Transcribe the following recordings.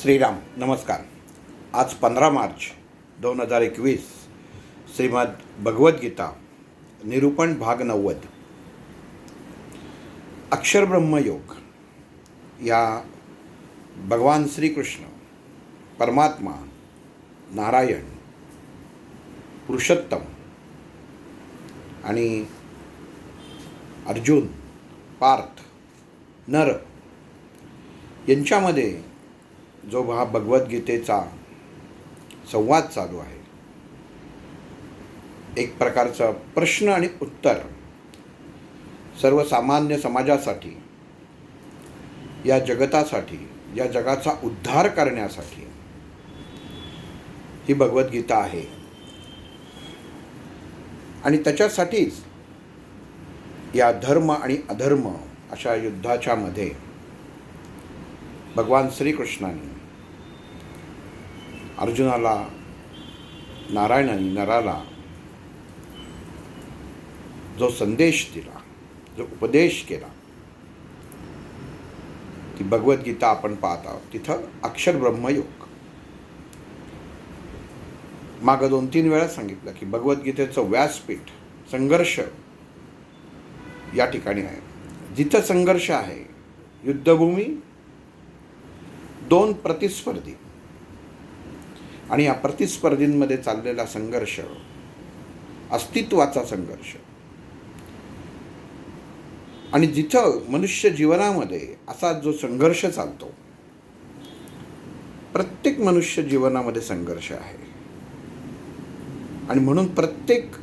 श्रीराम नमस्कार. आज 15 मार्च 2021 श्रीमद भगवद्गीता निरूपण भाग 90 अक्षरब्रह्मयोग या भगवान श्रीकृष्ण परमात्मा नारायण पुरुषोत्तम आणि अर्जुन पार्थ नर यांच्यामध्ये जो हा भगवद्गीतेचा संवाद चालू आहे, एक प्रकारचा प्रश्न आणि उत्तर सर्वसामान्य समाजासाठी, या जगतासाठी, या जगाचा उद्धार करण्यासाठी ही भगवद्गीता आहे. आणि त्याच्यासाठीच या धर्म आणि अधर्म अशा युद्धाच्या मध्ये भगवान श्रीकृष्णाने अर्जुनाला, नारायणाने नराला जो संदेश दिला, जो उपदेश केला, ती भगवद्गीता आपण पाहत आहोत. तिथं अक्षर ब्रह्मयोग मागं 2-3 वेळा सांगितलं की भगवद्गीतेचं व्यासपीठ संघर्ष या ठिकाणी आहे. जिथं संघर्ष आहे, युद्धभूमी, 2 प्रतिस्पर्धी आणि या प्रतिस्पर्धींमध्ये चाललेला संघर्ष, अस्तित्वाचा संघर्ष. आणि जिथं मनुष्य जीवनामध्ये असा जो संघर्ष चालतो, प्रत्येक मनुष्य जीवनामध्ये संघर्ष आहे. आणि म्हणून प्रत्येक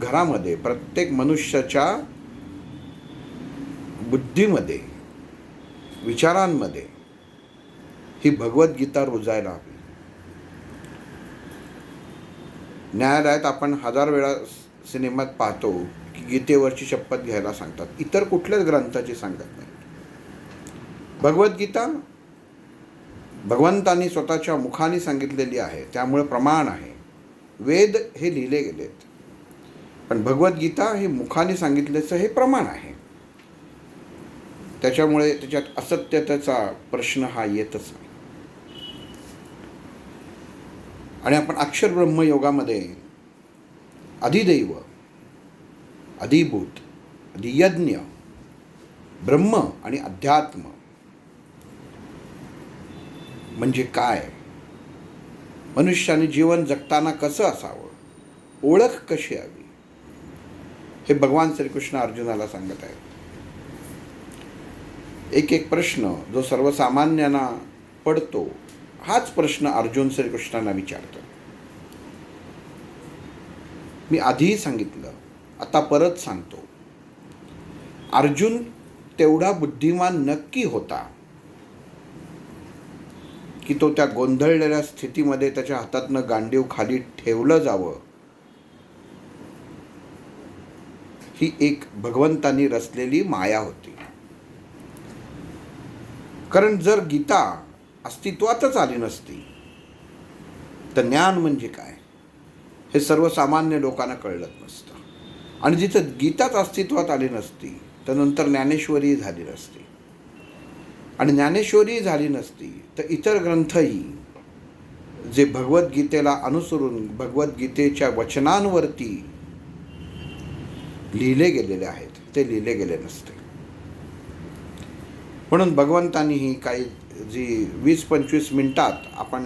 घरामध्ये, प्रत्येक मनुष्याच्या बुद्धीमध्ये, विचारांमध्ये ही भगवद्गीता रुजायला हवी. न्यायालयात आपण 1000 वेळा सिनेमात पाहतो की गीतेवरची शपथ घ्यायला सांगतात, इतर कुठल्याच ग्रंथाची सांगत नाही. भगवद्गीता भगवंतांनी स्वतःच्या मुखाने सांगितलेली आहे, त्यामुळे प्रमाण आहे. वेद हे लिहिले गेलेत, पण भगवद्गीता हे मुखाने सांगितल्याचं हे प्रमाण आहे. त्याच्यामुळे त्याच्यात असत्यतेचा प्रश्न हा येतच नाही. आणि आपण अक्षर ब्रह्मयोगामध्ये अधिदैव, अधिभूत, अधियज्ञ, ब्रह्म आणि अध्यात्म म्हणजे काय, मनुष्याने जीवन जगताना कसं असावं, ओळख कशी हवी, हे भगवान श्रीकृष्ण अर्जुनाला सांगत आहेत. एक प्रश्न जो सर्वसामान्यांना पडतो, हाच प्रश्न अर्जुन श्रीकृष्णांना विचारतो. मी आधीही सांगितलं, आता परत सांगतो. अर्जुन तेवढा बुद्धिमान नक्की होता की तो त्या गोंधळलेल्या स्थितीमध्ये त्याच्या हातातनं गांडीव खाली ठेवलं जावं, ही एक भगवंतांनी रचलेली माया होती. कारण जर गीता अस्तित्वातच आली नसती तर ज्ञान म्हणजे काय हे सर्वसामान्य लोकांना कळलं नसतं. आणि जिथं गीताच अस्तित्वात आली नसती तर नंतर ज्ञानेश्वरी झाली नसती. आणि ज्ञानेश्वरी झाली नसती तर इतर ग्रंथही जे भगवद्गीतेला अनुसरून भगवद्गीतेच्या वचनांवरती लिहिले गेलेले आहेत ते लिहिले गेले नसते. म्हणून भगवंतांनी ही काही जी 20-25 मिनिटात आपण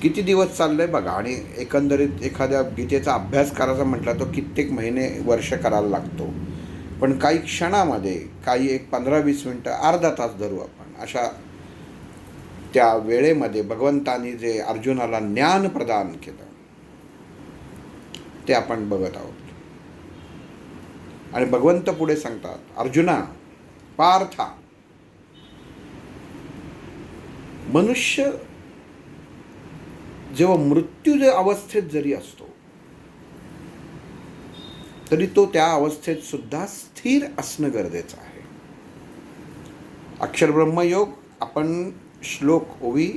किती दिवस चाललंय बघा. आणि एकंदरीत एखाद्या गीतेचा अभ्यास करायचा म्हटलं तर कित्येक महिने, वर्ष करायला लागतो. पण काही क्षणामध्ये, काही एक 15-20 मिनटं, अर्धा तास धरू आपण, अशा त्या वेळेमध्ये भगवंतांनी जे अर्जुनाला ज्ञान प्रदान केलं ते आपण बघत आहोत. आणि भगवंत पुढे सांगतात, अर्जुना, पार्था, मनुष्य जेव्हा मृत्यूच्या अवस्थेत जरी असतो तरी तो त्या अवस्थेत सुद्धा स्थिर असणं गरजेचं आहे. अक्षर ब्रह्मयोग आपण श्लोक ओवी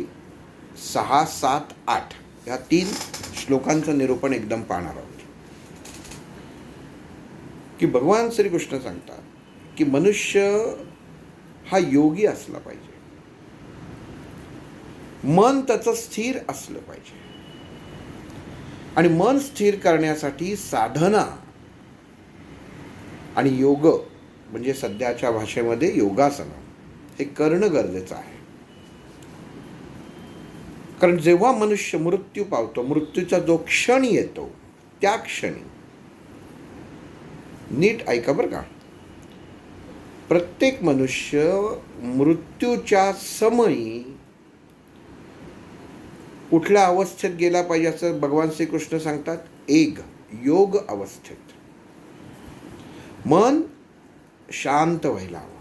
6, 7, 8 या 3 श्लोकांचं निरूपण एकदम पाहणार आहोत. की भगवान श्रीकृष्ण सांगतात की मनुष्य हा योगी असला पाहिजे. मन त्याचं स्थिर असलं पाहिजे. आणि मन स्थिर करण्यासाठी साधना आणि योग म्हणजे सध्याच्या भाषेमध्ये योगासन हे करणं गरजेचं आहे. कारण जेव्हा मनुष्य मृत्यू पावतो, मृत्यूचा जो क्षण येतो, त्या क्षणी नीट ऐका बरं का, प्रत्येक मनुष्य मृत्यूच्या समयी कुठल्या अवस्थेत गेला पाहिजे असं भगवान श्रीकृष्ण सांगतात? योग अवस्थेत. मन शांत व्हायला हवं.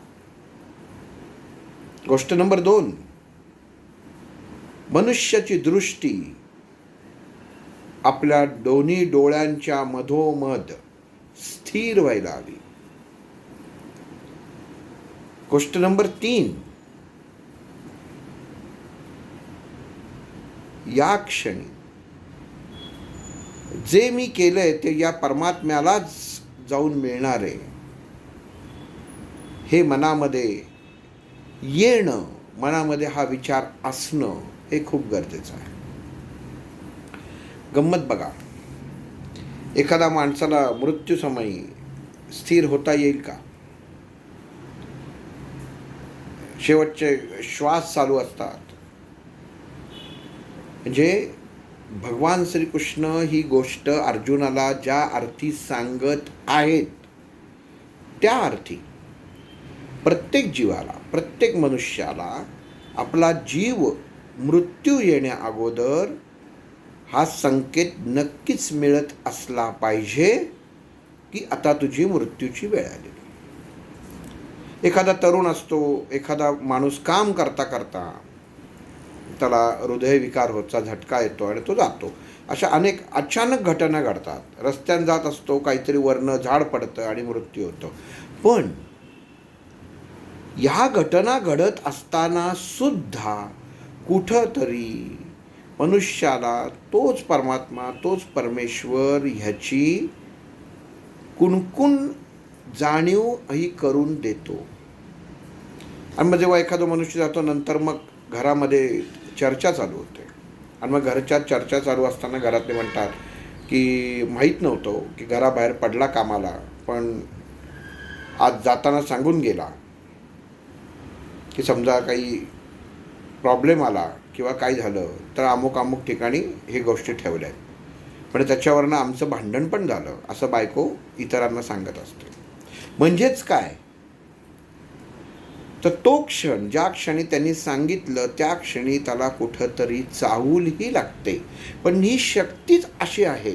गोष्ट नंबर 2, मनुष्याची दृष्टी आपल्या दोन्ही डोळ्यांच्या मधोमध स्थिर व्हायला हवी. गोष्ट नंबर 3, या क्षणी जे मी केलंय ते या परमात्म्यालाच जाऊन मिळणार आहे हे मनामध्ये येणं, मनामध्ये हा विचार असणं हे खूप गरजेचं आहे. गंमत बघा, एखाद्या माणसाला मृत्यूसमयी स्थिर होता येईल का? शेवटचे श्वास चालू असतात. म्हणजे भगवान श्रीकृष्ण ही गोष्ट अर्जुनाला ज्या अर्थी सांगत आहेत त्या अर्थी प्रत्येक जीवाला, प्रत्येक मनुष्याला आपला जीव मृत्यू येण्या अगोदर हा संकेत नक्कीच मिळत असला पाहिजे की आता तुझी मृत्यूची वेळ आली. एखादा तरुण असतो, एखादा माणूस काम करता करता त्याला हृदयविकार होचा झटका येतो आणि तो जातो. अशा अनेक अचानक घटना घडतात. रस्त्यानं जात असतो, काहीतरी वरनं झाड पडतं आणि मृत्यू होतो. पण ह्या घटना घडत असताना सुद्धा कुठंतरी मनुष्याला तोच परमात्मा, तोच परमेश्वर ह्याची कुणकुण जाणीव ही करून देतो. आणि मग जेव्हा एखादा मनुष्य जातो, नंतर मग घरामध्ये चर्चा चालू होते. आणि मग घरच्या चर्चा चालू असताना घरातले म्हणतात की माहीत नव्हतं की घराबाहेर पडला कामाला, पण आज जाताना सांगून गेला की समजा काही प्रॉब्लेम आला किंवा काय झालं तर अमुक अमुक ठिकाणी हे गोष्टी ठेवल्या आहेत, पण त्याच्यावरनं आमचं भांडण पण झालं, असं बायको इतरांना सांगत असते. म्हणजेच काय, तर तो क्षण, ज्या क्षणी त्यांनी सांगितलं त्या क्षणी त्याला कुठंतरी चाहूलही लागते. पण ही शक्तीच अशी आहे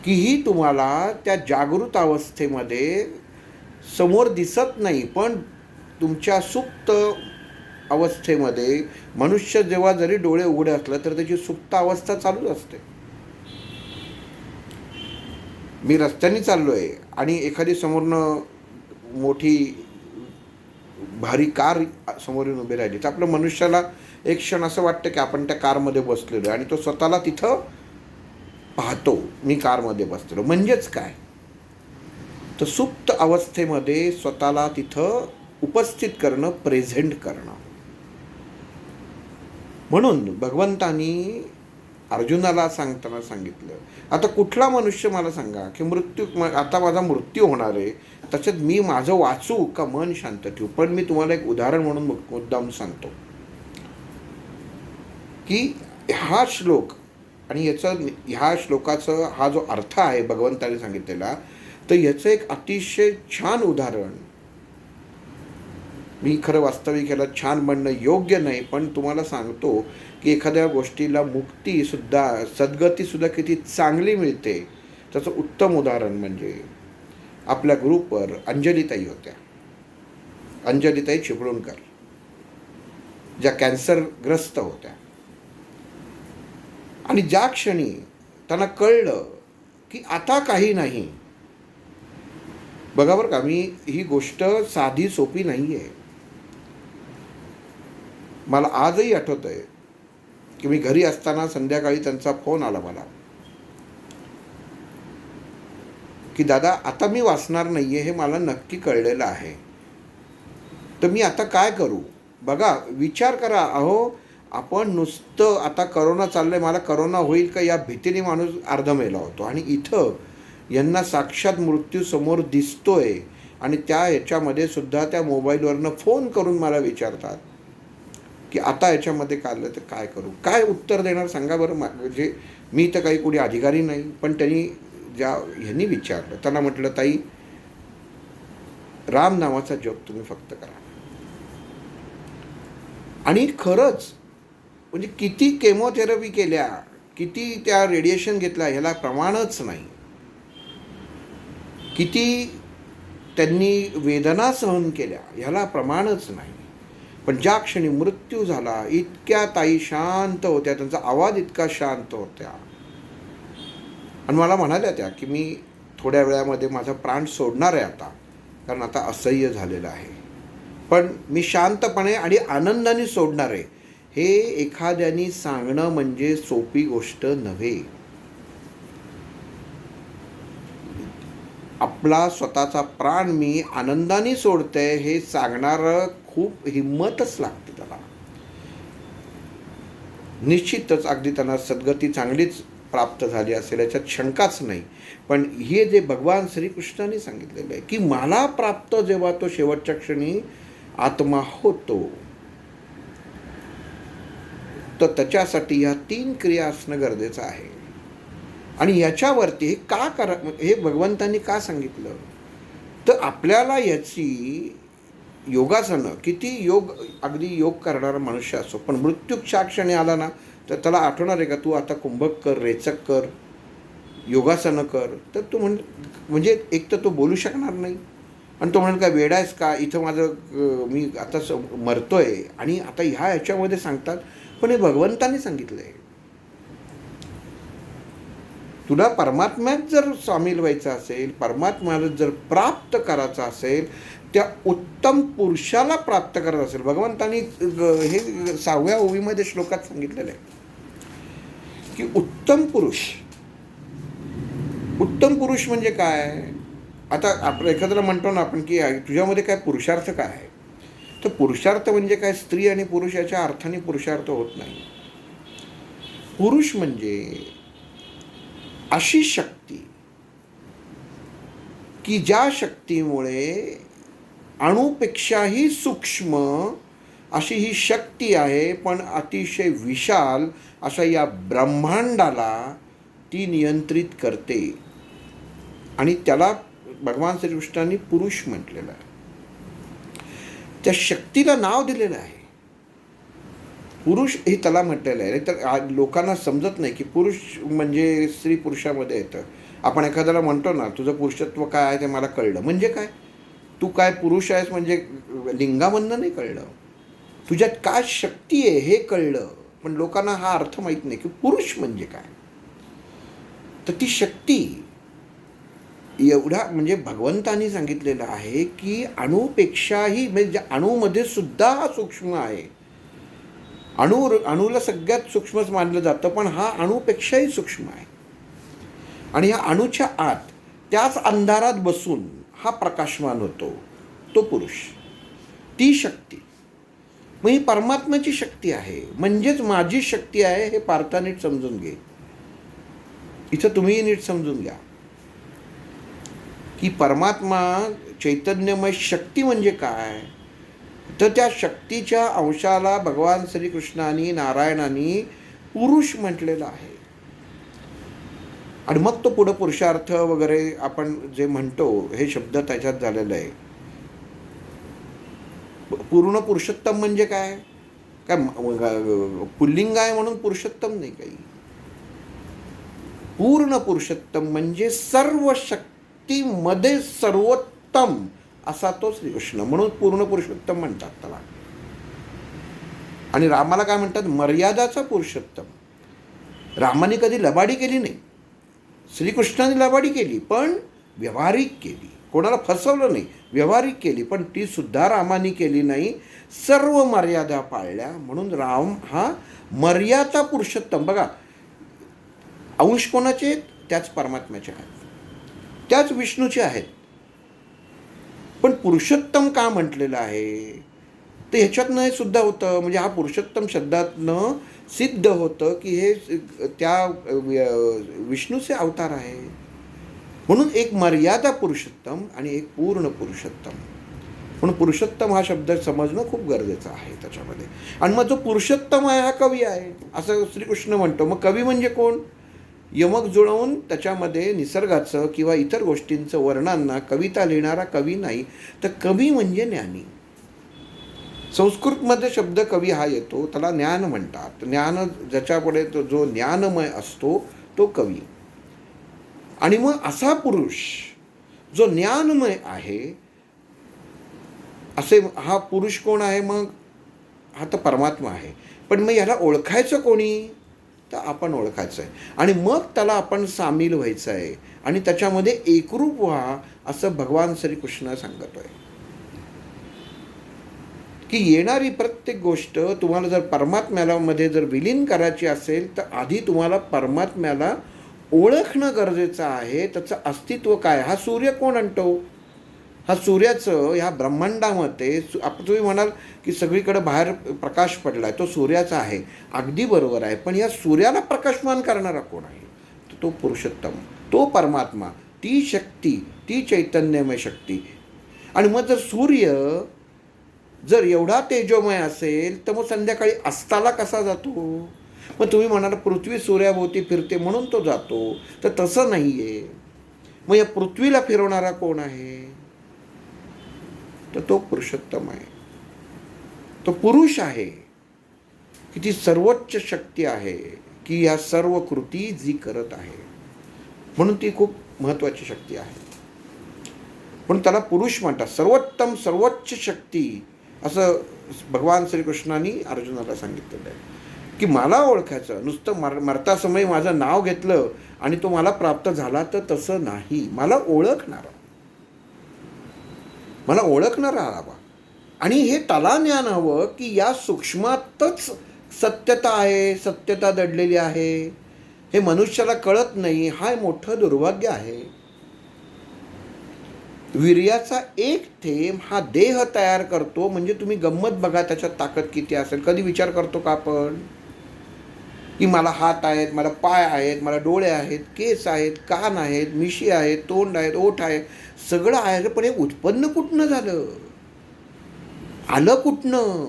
की ही तुम्हाला त्या जागृत अवस्थेमध्ये समोर दिसत नाही, पण तुमच्या सुप्त अवस्थेमध्ये मनुष्य जेव्हा जरी डोळे उघडे असले तर त्याची सुप्त अवस्था चालूच असते. मी रस्त्याने चाललोय आणि एखादी समोरनं मोठी भारी कार समोरून उभी राहिली तर आपल्या मनुष्याला एक क्षण असं वाटतं की आपण त्या कारमध्ये बसलेलो आणि तो स्वतःला तिथं पाहतो, मी कारमध्ये बसलेलो. म्हणजेच काय, तर सुप्त अवस्थेमध्ये स्वतःला तिथं उपस्थित करणं, प्रेझेंट करणं. म्हणून भगवंतानी अर्जुनाला सांगताना सांगितलं, आता कुठला मनुष्य मला सांगा की आता माझा मृत्यू होणार आहे, त्याच्यात मी माझं वाचू का मन शांत ठेवू? पण मी तुम्हाला एक उदाहरण म्हणून मुद्दाम सांगतो की हा श्लोक आणि ह्या श्लोकाचा हा जो अर्थ आहे भगवंताने सांगितलेला, तर याचं एक अतिशय छान उदाहरण, मी खरं वास्तविक याला छान म्हणणं योग्य नाही, पण तुम्हाला सांगतो की एखाद्या गोष्टीला मुक्तीसुद्धा, सद्गतीसुद्धा किती चांगली मिळते त्याचं उत्तम उदाहरण म्हणजे आपल्या ग्रुपवर अंजलीताई होत्या, अंजलीताई चिपळूणकर, ज्या कॅन्सरग्रस्त होत्या. आणि ज्या क्षणी त्यांना कळलं की आता काही नाही, बघा बरं का, मी ही गोष्ट साधी सोपी नाही आहे. मला आजही आठवत आहे की मी घरी असताना संध्याकाळी त्यांचा फोन आला मला की दादा आता मी वाचणार नाही आहे, हे मला नक्की कळलेलं आहे, तर मी आता काय करू? बघा, विचार करा. अहो, आपण नुसतं आता करोना चाललंय, मला करोना होईल का या भीतीने माणूस अर्ध मेला होतो. आणि इथं यांना साक्षात मृत्यू समोर दिसतोय आणि त्या ह्याच्यामध्ये सुद्धा त्या मोबाईलवरनं फोन करून मला विचारतात की आता याच्यामध्ये काढलं तर काय करू, काय उत्तर देणार सांगा बरं. म्हणजे मी तर काही कोणी अधिकारी नाही, पण त्यांनी ह्यांनी विचारलं, त्यांना म्हटलं ताई राम नावाचा जप तुम्ही फक्त करा. आणि खरंच म्हणजे किती केमोथेरपी केल्या, किती त्या रेडिएशन घेतल्या, ह्याला प्रमाणच नाही. किती त्यांनी वेदना सहन केल्या, ह्याला प्रमाणच नाही. पण ज्या क्षणी मृत्यू झाला, इतक्या ताई शांत होत्या, त्यांचा आवाज इतका शांत होत्या. आणि मला म्हणाल्या त्या की मी थोड्या वेळामध्ये माझा प्राण सोडणार आहे आता, कारण आता असह्य झालेलं आहे, पण मी शांतपणे आणि आनंदाने सोडणार आहे. हे एखाद्याने सांगणं म्हणजे सोपी गोष्ट नव्हे. आपला स्वतःचा प्राण मी आनंदाने सोडते हे सांगणारं खूप हिंमतच लागते त्याला. निश्चितच अगदी त्यांना सद्गती चांगलीच प्राप्त झाली असेल याच्यात शंकाच नाही. पण हे जे भगवान श्रीकृष्णाने सांगितलेलं आहे की मला प्राप्त जेव्हा तो शेवटच्या क्षणी आत्मा होतो, तर त्याच्यासाठी ह्या 3 क्रिया असणं गरजेचं आहे. आणि याच्यावरती हे भगवंतांनी का सांगितलं, तर आपल्याला याची योगासनं, किती अगदी योग करणारा मनुष्य असो, पण मृत्यूच्या क्षणी आला ना, तर त्याला आठवणार आहे का तू आता कुंभक कर, रेचक कर, योगासनं कर, तर तू म्हणजे एक तर तो बोलू शकणार नाही. आणि तो म्हणेल का वेडा आहेस का, इथं मी आता मरतोय. आणि आता ह्याच्यामध्ये सांगतात, पण हे भगवंताने सांगितलं आहे. तुला परमात्म्यात जर सामील व्हायचं असेल, परमात्म्याला जर प्राप्त करायचं असेल, त्या उत्तम पुरुषाला प्राप्त करत असेल. भगवंतांनी हे 6व्या ओवीमध्ये श्लोकात सांगितलेलं आहे की उत्तम पुरुष म्हणजे काय. आता आपण एखाद्याला म्हणतो ना आपण की तुझ्यामध्ये काय पुरुषार्थ काय आहे, तर पुरुषार्थ म्हणजे काय, स्त्री आणि पुरुष याच्या अर्थाने पुरुषार्थ होत नाही. पुरुष म्हणजे अशी शक्ती की ज्या शक्तीमुळे अणुपेक्षाही सूक्ष्म अशी ही शक्ती आहे, पण अतिशय विशाल अशा या ब्रह्मांडाला ती नियंत्रित करते. आणि त्याला भगवान श्रीकृष्णांनी पुरुष म्हटलेलं आहे. त्या शक्तीला नाव दिलेलं आहे पुरुष, हे त्याला म्हटलेलं आहे. तर लोकांना समजत नाही की पुरुष म्हणजे स्त्री पुरुषामध्ये येतं. आपण एखाद्याला म्हणतो ना तुझं पुरुषत्व काय आहे ते मला कळलं, म्हणजे काय, तू काय पुरुष आहेस म्हणजे लिंगामधनं नाही कळलं, तुझ्यात काय शक्ती आहे हे कळलं. पण लोकांना हा अर्थ माहीत नाही की पुरुष म्हणजे काय. तर ती शक्ती एवढा म्हणजे भगवंतांनी सांगितलेलं आहे की अणुपेक्षाही, म्हणजे अणुमध्ये सुद्धा हा सूक्ष्म आहे. अणूला सगळ्यात सूक्ष्मच मानलं जातं, पण हा अणुपेक्षाही सूक्ष्म आहे. आणि या अणुच्या आत त्याच अंधारात बसून हा प्रकाशमान होतो, तो पुरुष, ती शक्ती. मग ही परमात्म्याची शक्ती आहे, म्हणजेच माझी शक्ती आहे. हे पार्था नीट समजून घे. इथं तुम्हीही नीट समजून घ्या की परमात्मा चैतन्यमय शक्ती म्हणजे काय. तर त्या शक्तीच्या अंशाला भगवान श्रीकृष्णाने, नारायणाने पुरुष म्हटलेलं आहे. आणि मग तो पुढं पुरुषार्थ वगैरे आपण जे म्हणतो हे शब्द त्याच्यात झालेलं आहे. पूर्ण पुरुषोत्तम म्हणजे काय, पुल्लिंग आहे म्हणून पुरुषोत्तम नाही काही. पूर्ण पुरुषोत्तम म्हणजे सर्व शक्तीमध्ये सर्वोत्तम असा तो श्रीकृष्ण, म्हणून पूर्ण पुरुषोत्तम म्हणतात त्याला. आणि रामाला काय म्हणतात, मर्यादाचा पुरुषोत्तम. रामाने कधी लबाडी केली नाही, श्रीकृष्णाने लबाडी केली पण व्यवहारिक केली, कोणाला फसवलं नाही, व्यवहारिक केली. पण ती सुद्धा रामाने केली नाही, सर्व मर्यादा पाळल्या. म्हणून राम हा मर्यादा पुरुषोत्तम. बघा, अंश कोणाचे आहेत, त्याच परमात्म्याचे आहेत, त्याच विष्णूचे आहेत. पण पुरुषोत्तम का म्हटलेलं आहे, तर ह्याच्यातनं हे सुद्धा होतं, म्हणजे हा पुरुषोत्तम शब्दातनं सिद्ध होतं की हे त्या विष्णूचे अवतार आहे. म्हणून एक मर्यादा पुरुषोत्तम आणि एक पूर्ण पुरुषोत्तम. म्हणून पुरुषोत्तम हा शब्द समजणं खूप गरजेचं आहे त्याच्यामध्ये. आणि मग जो पुरुषोत्तम आहे हा कवी आहे असं श्रीकृष्ण म्हणतो. मग कवी म्हणजे कोण? यमक जुळवून त्याच्यामध्ये निसर्गाचं किंवा इतर गोष्टींचं वर्णनांना कविता लिहिणारा कवी नाही, तर कवी म्हणजे ज्ञानी. संस्कृतमध्ये शब्द कवी हा येतो, त्याला ज्ञान म्हणतात. ज्ञान ज्याच्यापुढे तो जो ज्ञानमय असतो तो कवी. आणि मग असा पुरुष जो ज्ञानमय आहे, असे हा पुरुष कोण आहे? मग हा तर परमात्मा आहे. पण मग याला ओळखायचं कोणी? तर आपण ओळखायचं आहे आणि मग त्याला आपण सामील व्हायचं आहे आणि त्याच्यामध्ये एकरूप व्हा असं भगवान श्रीकृष्ण सांगतोय. की येणारी प्रत्येक गोष्ट तुम्हाला जर परमात्म्याला मध्ये जर विलीन करायची असेल तर आधी तुम्हाला परमात्म्याला ओळखणं गरजेचं आहे. त्याचं अस्तित्व काय? हा सूर्य कोण आणतो? हा सूर्याचं ह्या ब्रह्मांडामध्ये तुम्ही म्हणाल की सगळीकडे बाहेर प्रकाश पडला आहे, तो सूर्याचा आहे. अगदी बरोबर आहे, पण या सूर्याला प्रकाशमान करणारा कोण आहे? तो पुरुषोत्तम, तो परमात्मा, ती शक्ती, ती चैतन्यमय शक्ती. आणि मग जर सूर्य जर एवढा तेजोमय असेल तर मग संध्याकाळी अस्ताला कसा जातो? मग तुम्ही म्हणाल पृथ्वी सूर्याभोवती फिरते म्हणून तो जातो, तर तसं नाही आहे. मग या पृथ्वीला फिरवणारा कोण आहे? तर तो पुरुषोत्तम आहे, तो पुरुष आहे. की ती सर्वोच्च शक्ती आहे की या सर्व कृती जी करत आहे, म्हणून ती खूप महत्त्वाची शक्ती आहे. म्हणून त्याला पुरुष म्हणतात. सर्वोत्तम सर्वोच्च शक्ती असं भगवान श्रीकृष्णांनी अर्जुनाला सांगितलेलं आहे. की मला ओळखायचं, नुसतं मरता समय माझं नाव घेतलं आणि तो मला प्राप्त झाला तर तसं नाही. मला ओळखणारा हवा. आणि हे त्याला ज्ञान हवं की या सूक्ष्मातच सत्यता आहे, सत्यता दडलेली आहे. हे मनुष्याला कळत नाही, हा मोठं दुर्भाग्य आहे. वीर्याचा एक थेंब हा देह तयार करतो. म्हणजे तुम्ही गंमत बघा त्याच्यात ताकद किती असेल. कधी विचार करतो का आपण की मला हात आहेत, मला पाय आहेत, मला डोळे आहेत, केस आहेत, कान आहेत, मिशी आहेत, तोंड आहेत, ओठ आहे, सगळं आहे. पण हे उत्पन्न कुठनं झालं? आलं कुठनं?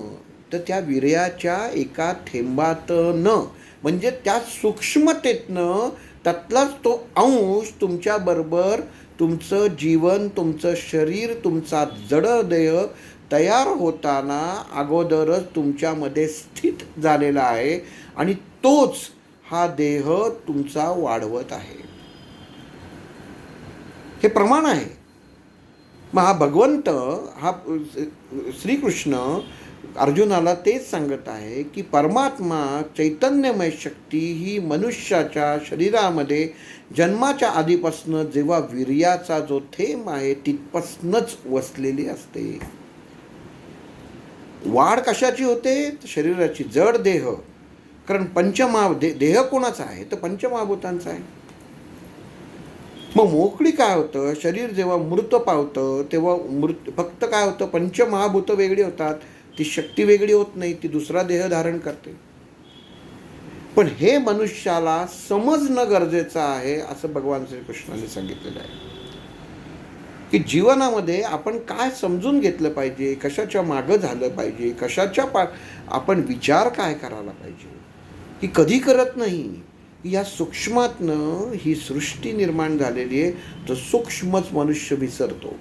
तर त्या वीर्याच्या एका थेंबातनं, म्हणजे त्या सूक्ष्मतेतनं. त्यातलाच तो अंश तुमच्याबरोबर तुमचं जीवन, तुमचं शरीर, तुमचा जडदेह तयार होताना अगोदरच तुमच्यामध्ये स्थित झालेला आहे आणि तोच हा देह तुमचा वाढवत आहे. हे प्रमाण आहे. मग हा भगवंत, हा श्रीकृष्ण अर्जुनाला तेच सांगत आहे की परमात्मा चैतन्यमय शक्ती ही मनुष्याच्या शरीरामध्ये जन्माच्या आधीपासून जेव्हा वीर्याचा जो थेंब आहे तिथपासूनच वसलेली असते. वाढ कशाची होते? शरीराची, जड देह. कारण देह कोणाचा आहे? तर पंचमहाभूतांचा आहे. मग मोकळी काय होतं? शरीर जेव्हा मृत पावतं तेव्हा फक्त काय होतं? पंचमहाभूत वेगळी होतात, ती शक्ती वेगळी होत नाही, ती दुसरा देह धारण करते. पण हे मनुष्याला समजणं गरजेचं आहे असं भगवान श्रीकृष्णाने सांगितलेलं आहे. की जीवनामध्ये आपण काय समजून घेतलं पाहिजे, कशाच्या मागं झालं पाहिजे, कशाच्या आपण विचार काय करायला पाहिजे, ही कधी करत नाही. या सूक्ष्मातनं ही सृष्टी निर्माण झालेली आहे, तर सूक्ष्मच मनुष्य विसरतो.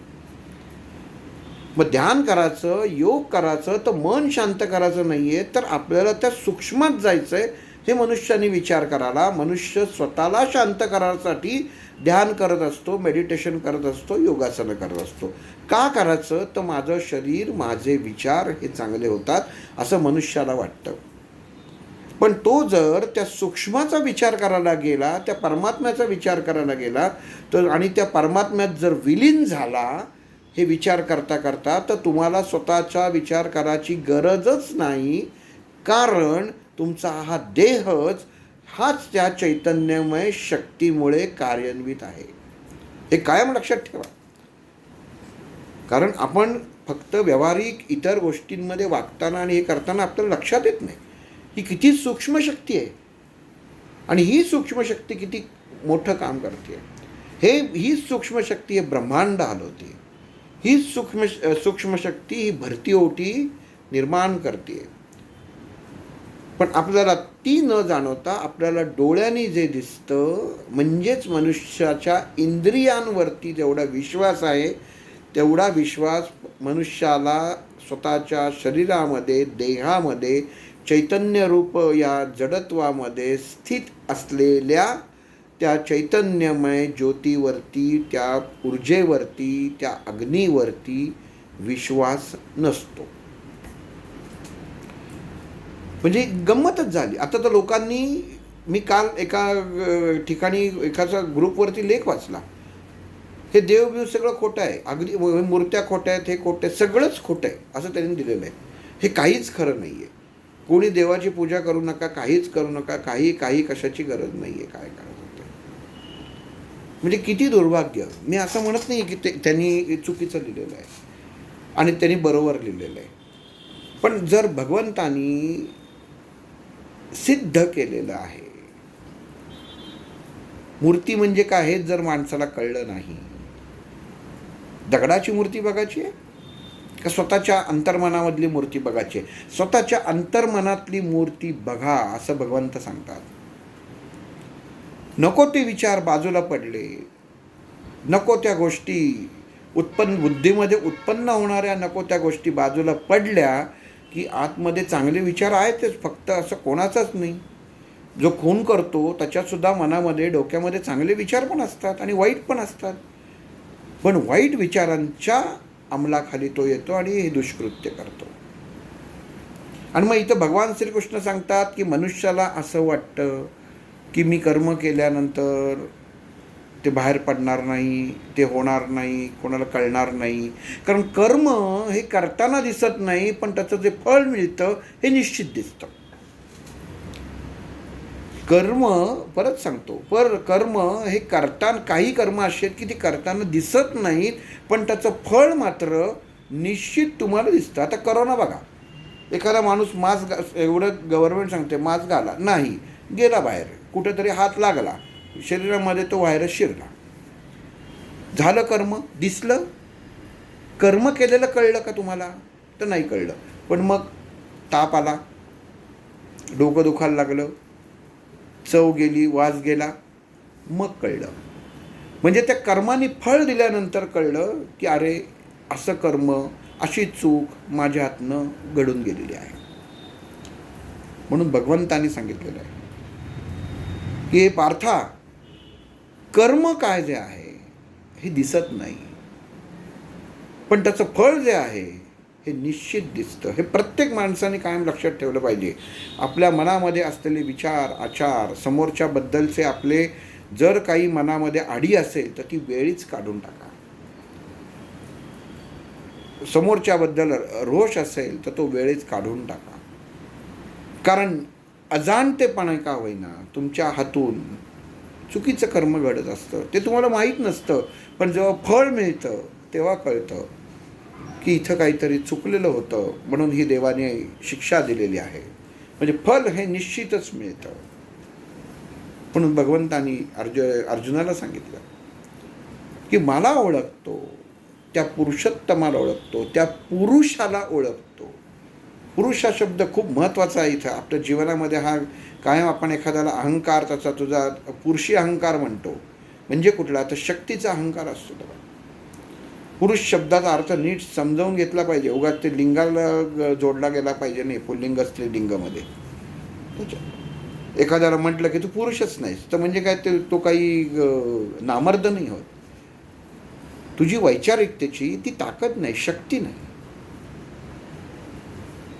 मग ध्यान करायचं, योग करायचं, तर मन शांत करायचं नाही आहे, तर आपल्याला त्या सूक्ष्मात जायचं आहे. हे मनुष्याने विचार करायला, मनुष्य स्वतःला शांत करायसाठी ध्यान करत असतो, मेडिटेशन करत असतो, योगासनं करत असतो. का करायचं? तर माझं शरीर, माझे विचार हे चांगले होतात असं मनुष्याला वाटतं. पण तो जर त्या सूक्ष्माचा विचार करायला गेला, त्या परमात्म्याचा विचार करायला गेला तर आणि त्या परमात्म्यात जर विलीन झाला हे विचार करता करता, तर तुम्हाला स्वतःचा विचार करायची गरजच नाही. कारण तुमचा हा देहच हाच त्या चैतन्यमय शक्तीमुळे कार्यान्वित आहे. हे कायम लक्षात ठेवा. कारण आपण फक्त व्यावहारिक इतर गोष्टींमध्ये वागताना आणि हे करताना आपल्याला लक्षात येत नाही. ही किती सूक्ष्म शक्ती आहे आणि ही सूक्ष्म शक्ती किती मोठं काम करते. ही सूक्ष्म शक्ती हे ब्रह्मांड हलवते. ही सूक्ष्म शक्ती ही भरती ओटी निर्माण करते. पण आपल्याला ती न जाणवता आपल्याला डोळ्यांनी जे दिसतं म्हणजेच मनुष्याच्या इंद्रियांवरती जेवढा विश्वास आहे तेवढा विश्वास मनुष्याला स्वतःच्या शरीरामध्ये देहामध्ये चैतन्यरूप या जडत्वामध्ये स्थित असलेल्या त्या चैतन्यमय ज्योतीवरती, त्या ऊर्जेवरती, त्या अग्नीवरती विश्वास नसतो. म्हणजे गंमतच झाली. आता तर लोकांनी, मी काल एका ठिकाणी एकाचा ग्रुपवरती लेख वाचला, हे देवबिव सगळं खोटं आहे, अगदी मूर्त्या खोट्या आहेत, हे खोटं आहे, सगळंच खोटं आहे असं त्यांनी दिलेलं आहे. हे काहीच खरं नाही आहे. कोणी देवाची पूजा करू नका, काहीच करू नका, काही कशाची गरज नाही आहे. काय करायचं होतं म्हणजे किती दुर्भाग्य. मी असं म्हणत नाही की त्यांनी चुकीचं लिहिलेलं आहे आणि त्यांनी बरोबर लिहिलेलं आहे. पण जर भगवंतानी सिद्ध केलेलं आहे, मूर्ती म्हणजे काय हे जर माणसाला कळलं नाही, दगडाची मूर्ती बघायची आहे का स्वतःच्या अंतर्मनामधली मूर्ती बघायची आहे? स्वतःच्या अंतर्मनातली मूर्ती बघा असं भगवंत सांगतात. नको ते विचार बाजूला पडले, नको त्या गोष्टी बुद्धीमध्ये उत्पन्न होणाऱ्या नको त्या गोष्टी बाजूला पडल्या की आतमध्ये चांगले विचार आहेतच, फक्त असं कोणाचाच नाही. जो खून करतो त्याच्यासुद्धा मनामध्ये डोक्यामध्ये चांगले विचार पण असतात आणि वाईट पण असतात. पण वाईट विचारांच्या अंमलाखाली तो येतो आणि हे दुष्कृत्य करतो. आणि मग इथं भगवान श्रीकृष्ण सांगतात की मनुष्याला असं वाटतं की मी कर्म केल्यानंतर ते बाहेर पडणार नाही, ते होणार नाही, कोणाला कळणार नाही. कारण कर्म हे करताना दिसत नाही, पण त्याचं जे फळ मिळतं हे निश्चित दिसतं. कर्म, परत सांगतो, कर्म हे करताना, काही कर्म अशी आहेत की ती करताना दिसत नाहीत, पण त्याचं फळ मात्र निश्चित तुम्हाला दिसतं. आता करोना बघा, एखादा माणूस मास्क, एवढं गव्हर्नमेंट सांगते मास्क घाला, नाही, गेला बाहेर, कुठेतरी हात लागला, शरीरामध्ये तो व्हायरस शिरला, झालं कर्म, दिसलं. कर्म केलेलं कळलं का तुम्हाला? तर नाही कळलं. पण मग ताप आला, डोकं दुखायला लागलं, चव गेली, वास गेला, मग कळलं. म्हणजे त्या कर्माने फळ दिल्यानंतर कळलं की अरे असं कर्म, अशी चूक माझ्या हातनं घडून गेलेली आहे. म्हणून भगवंतांनी सांगितलेलं आहे की हे पार्था, कर्म काय जे आहे हे दिसत नाही, पण त्याचं फळ जे आहे हे निश्चित दिसतं. हे प्रत्येक माणसाने कायम लक्षात ठेवलं पाहिजे. आपल्या मनामध्ये असलेले विचार, आचार, समोरच्याबद्दलचे आपले जर काही मनामध्ये आडी असेल तर ती वेळीच काढून टाका. समोरच्याबद्दल रोष असेल तर तो वेळीच काढून टाका. कारण अजाणतेपणा का होईना तुमच्या हातून चुकीचं कर्म घडत असतं. ते तुम्हाला माहीत नसतं, पण जेव्हा फळ मिळतं तेव्हा कळतं की इथं काहीतरी चुकलेलं होतं, म्हणून ही देवाने शिक्षा दिलेली आहे. म्हणजे फल हे निश्चितच मिळतं. म्हणून भगवंतानी अर्जुनाला सांगितलं की मला ओळखतो, त्या पुरुषोत्तमाला ओळखतो, त्या पुरुषाला ओळखतो. पुरुष हा शब्द खूप महत्त्वाचा आहे इथं आपल्या जीवनामध्ये. हा कायम आपण एखाद्याला अहंकार, त्याचा तुझा पुरुषी अहंकार म्हणतो, म्हणजे कुठला? तर शक्तीचा अहंकार असतो त्याला. पुरुष शब्दाचा अर्थ नीट समजावून घेतला पाहिजे. उगाच ते लिंगाला जोडला गेला पाहिजे नाही, पुल्लिंग स्त्रीलिंगामध्ये. एखाद्याला म्हटलं की तू पुरुषच नाहीस तर म्हणजे काय, ते तो काही नामर्द नाही होत. तुझी वैचारिकतेची ती ताकद नाही, शक्ती नाही.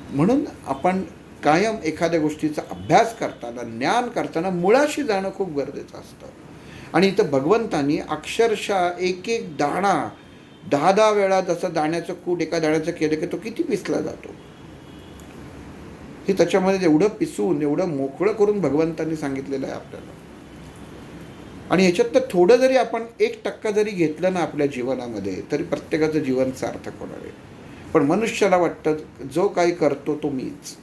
म्हणून आपण कायम एखाद्या गोष्टीचा अभ्यास करताना, ज्ञान करताना मुळाशी जाणं खूप गरजेचं असतं. आणि इथं भगवंतांनी अक्षरशः एक एक दाणा 10-10 वेळा, जसं दाण्याचं कूट एका दाण्याचं केलं की तो किती पिसला जातो, हे त्याच्यामध्ये एवढं पिसून, एवढं मोकळं करून भगवंतांनी सांगितलेलं आहे आपल्याला. आणि ह्याच्यात तर थोडं जरी आपण 1% जरी घेतलं ना आपल्या जीवनामध्ये, तरी प्रत्येकाचं जीवन सार्थक होणार आहे. पण मनुष्याला वाटतं जो काही करतो तो मीच.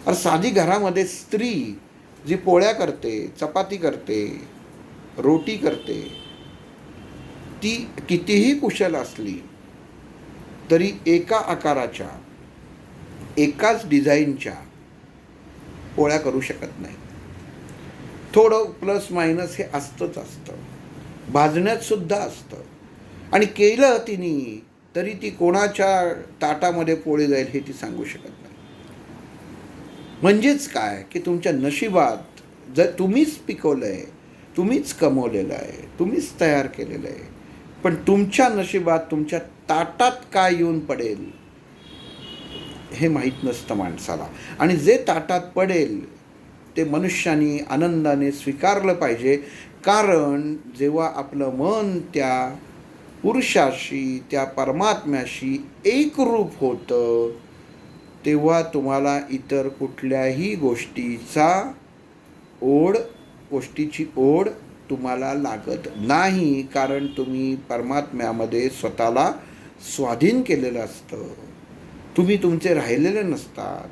अरे साधी घरामध्ये स्त्री जी पोळ्या करते, चपाती करते, रोटी करते, ती कितीही कुशल असली तरी एका आकाराच्या, एकाच डिझाईनच्या पोळ्या करू शकत नाही. थोडं प्लस मायनस हे असतंच असतं, भाजण्यात सुद्धा असतं. आणि केलं तिने तरी ती कोणाच्या ताटामध्ये पोळी जाईल हे ती सांगू शकत नाही. म्हणजेच काय की तुमच्या नशिबात जर तुम्हीच पिकवलं आहे, तुम्हीच कमवलेलं आहे, तुम्हीच तयार केलेलं आहे, पण तुमच्या नशिबात तुमच्या ताटात काय येऊन पडेल हे माहीत नसतं माणसाला. आणि जे ताटात पडेल ते मनुष्याने आनंदाने स्वीकारलं पाहिजे. कारण जेव्हा आपलं मन त्या पुरुषाशी, त्या परमात्म्याशी एकरूप होतं, तेव्हा तुम्हाला इतर कुठल्याही गोष्टीची ओढ तुम्हाला लागत नाही. कारण तुम्ही परमात्म्यामध्ये स्वतःला स्वाधीन केलेलं असतं. तुम्ही तुमचे राहिलेले नसतात.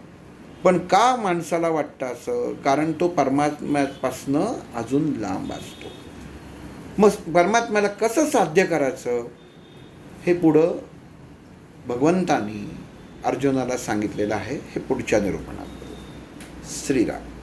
पण का माणसाला वाटतं असं? कारण तो परमात्म्यापासनं अजून लांब असतो. मग परमात्म्याला कसं साध्य करायचं हे पुढं भगवंतानी अर्जुनाला सांगितलेलं आहे. हे पुढच्या निरूपणात. श्रीराम.